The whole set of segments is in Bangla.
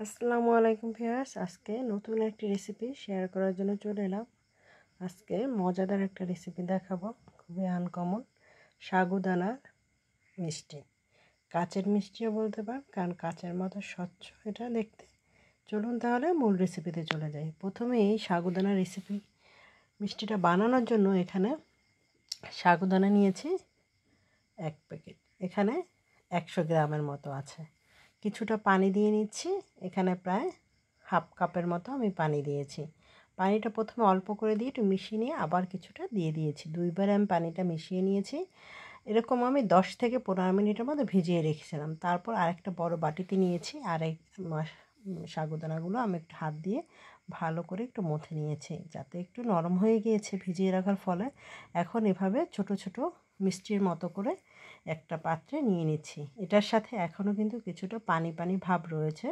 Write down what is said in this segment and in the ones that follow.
আসসালামু আলাইকুম ভিউয়ার্স, আজকে নতুন একটি রেসিপি শেয়ার করার জন্য চলে এলাম। আজকে মজাদার একটা রেসিপি দেখাবো, খুবই আনকমন। সাগুদানার মিষ্টি, কাচের মিষ্টিও বলতে পারেন, কারণ কাচের মতো স্বচ্ছ এটা দেখতে। চলুন তাহলে মূল রেসিপিতে চলে যাই। প্রথমে এই সাগুদানার মিষ্টিটা বানানোর জন্য এখানে সাগুদানা নিয়েছি 1 প্যাকেট, এখানে 100 গ্রামের মতো আছে। কিছুটা পানি দিয়ে নিচ্ছি, এখানে প্রায় হাফ কাপের মতো আমি পানি দিয়েছি। পানিটা প্রথমে অল্প করে দিয়ে একটু মিশিয়ে নিয়ে আবার কিছুটা দিয়ে দিয়েছি। 2বার আমি পানিটা মিশিয়ে নিয়েছি। এরকম আমি 10 থেকে 15 মিনিটের মতো ভিজিয়ে রেখেছিলাম। তারপর আরেকটা বড় বাটিতে নিয়েছি, আর এই সাগুদানাগুলো আমি একটু হাত দিয়ে ভালো করে একটু মথে নিয়েছি, যাতে একটু নরম হয়ে গিয়েছে ভিজিয়ে রাখার ফলে। এখন এভাবে ছোট ছোট মিষ্টির মতো করে একটা পাত্রে নিয়ে নিচ্ছি। এটার সাথে এখনও কিন্তু কিছুটা পানি পানি ভাব রয়েছে,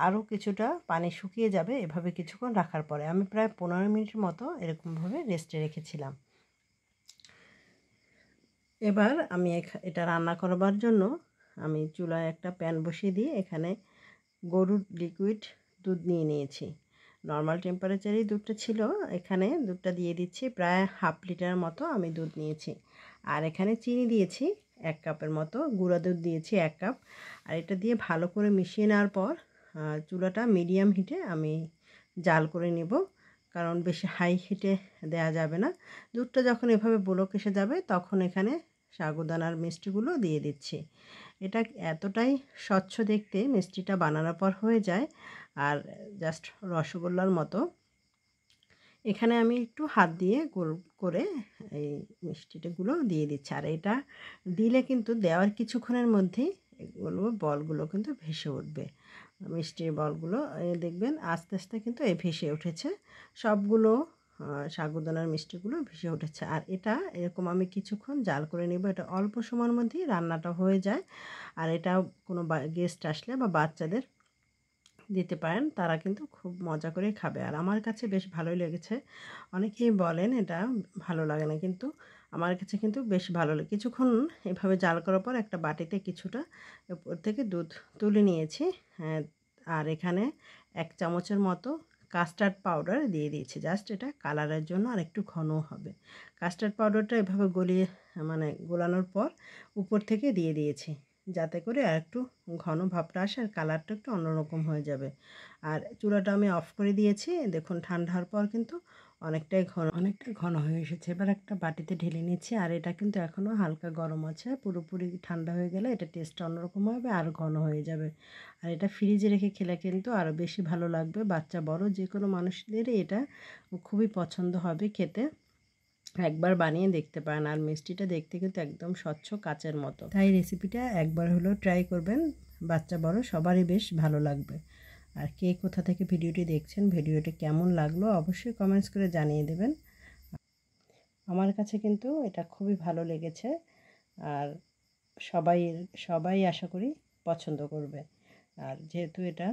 আরও কিছুটা পানি শুকিয়ে যাবে এভাবে কিছুক্ষণ রাখার পরে। আমি প্রায় 15 মিনিটের মতো এরকমভাবে রেস্টে রেখেছিলাম। এবার আমি এটা রান্না করবার জন্য আমি চুলায় একটা প্যান বসিয়ে দিয়ে এখানে গরুর লিকুইড দুধ নিয়ে নিয়েছি। নর্মাল টেম্পারেচারেই দুধটা ছিল, এখানে দুধটা দিয়ে দিচ্ছি। প্রায় হাফ লিটার মতো আমি দুধ নিয়েছি। আর এখানে চিনি দিয়েছি 1 কাপের মতো, গুঁড়া দুধ দিয়েছি 1 কাপ। আর এটা দিয়ে ভালো করে মিশিয়ে নেওয়ার পর চুলাটা মিডিয়াম হিটে আমি জাল করে নেব, কারণ বেশি হাই হিটে দেওয়া যাবে না। দুধটা যখন এভাবে বলক এসে যাবে তখন এখানে সাগুদানার মিষ্টিগুলো দিয়ে দিচ্ছি। এটা এতটাই স্বচ্ছ দেখতে, মিষ্টিটা বানানোর পর হয়ে যায় আর জাস্ট রসগোল্লার মতো। এখানে আমি একটু হাত দিয়ে গোল করে এই মিষ্টিটাগুলো দিয়ে দিচ্ছি। আর এটা দিলে কিন্তু দেওয়ার কিছুক্ষণের মধ্যেই এগুলো বলগুলো কিন্তু ভেসে উঠবে। মিষ্টির বলগুলো দেখবেন আস্তে আস্তে কিন্তু ভেসে উঠেছে, সবগুলো সাগুদানার মিষ্টিগুলো ভেসে উঠেছে। আর এটা এরকম আমি কিছুক্ষণ জাল করে নেব। এটা অল্প সময়ের মধ্যেই রান্নাটা হয়ে যায়। আর এটা কোনো গেস্ট আসলে বা বাচ্চাদের দিতে পারেন, তারা কিন্তু খুব মজা করে খাবে। আর আমার কাছে বেশ ভালোই লেগেছে। অনেকেই বলেন এটা ভালো লাগে না, কিন্তু আমার কাছে কিন্তু বেশ ভালো লাগে। কিছুক্ষণ এভাবে জাল করার পর একটা বাটিতে কিছুটা উপর থেকে দুধ তুলে নিয়েছি। আর এখানে 1 চামচের মতো কাস্টার্ড পাউডার দিয়ে দিয়েছি, জাস্ট এটা কালারের জন্য, আর একটু ঘন হবে। কাস্টার্ড পাউডারটা এভাবে গোলানোর পর উপর থেকে দিয়ে দিয়েছি, যাতে করে আর একটু ঘন ভাবটা আসে আর কালারটা একটু অন্যরকম হয়ে যাবে। আর চুলাটা আমি অফ করে দিয়েছি। দেখুন ঠান্ডা হওয়ার পর কিন্তু অনেকটা ঘন হয়ে এসেছে। এবার একটা বাটিতে ঢেলে নিচ্ছি। আর এটা কিন্তু এখনও হালকা গরম আছে, পুরোপুরি ঠান্ডা হয়ে গেলে এটা টেস্টটা অন্যরকম হবে আর ঘন হয়ে যাবে। আর এটা ফ্রিজে রেখে খেলে কিন্তু আরও বেশি ভালো লাগবে। বাচ্চা বড় যে কোনো মানুষদেরই এটা খুবই পছন্দ হবে খেতে। একবার বানিয়ে দেখতে পারেন। আর মিষ্টিটা দেখতে কিন্তু একদম স্বচ্ছ কাচের মতো, তাই রেসিপিটা একবার হলেও ট্রাই করবেন, বাচ্চা বড় সবারই বেশ ভালো লাগবে। আর কে কোথা থেকে ভিডিওটি দেখছেন, ভিডিওটি কেমন লাগলো অবশ্যই কমেন্টস করে জানিয়ে দেবেন। আমার কাছে কিন্তু এটা খুবই ভালো লেগেছে, আর সবাই সবাই আশা করি পছন্দ করবে। আর যেহেতু এটা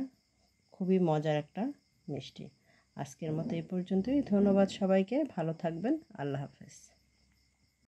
খুবই মজার একটা মিষ্টি। আজকের মতো এই পর্যন্তই। ধন্যবাদ সবাইকে, ভালো থাকবেন, আল্লাহ হাফেজ।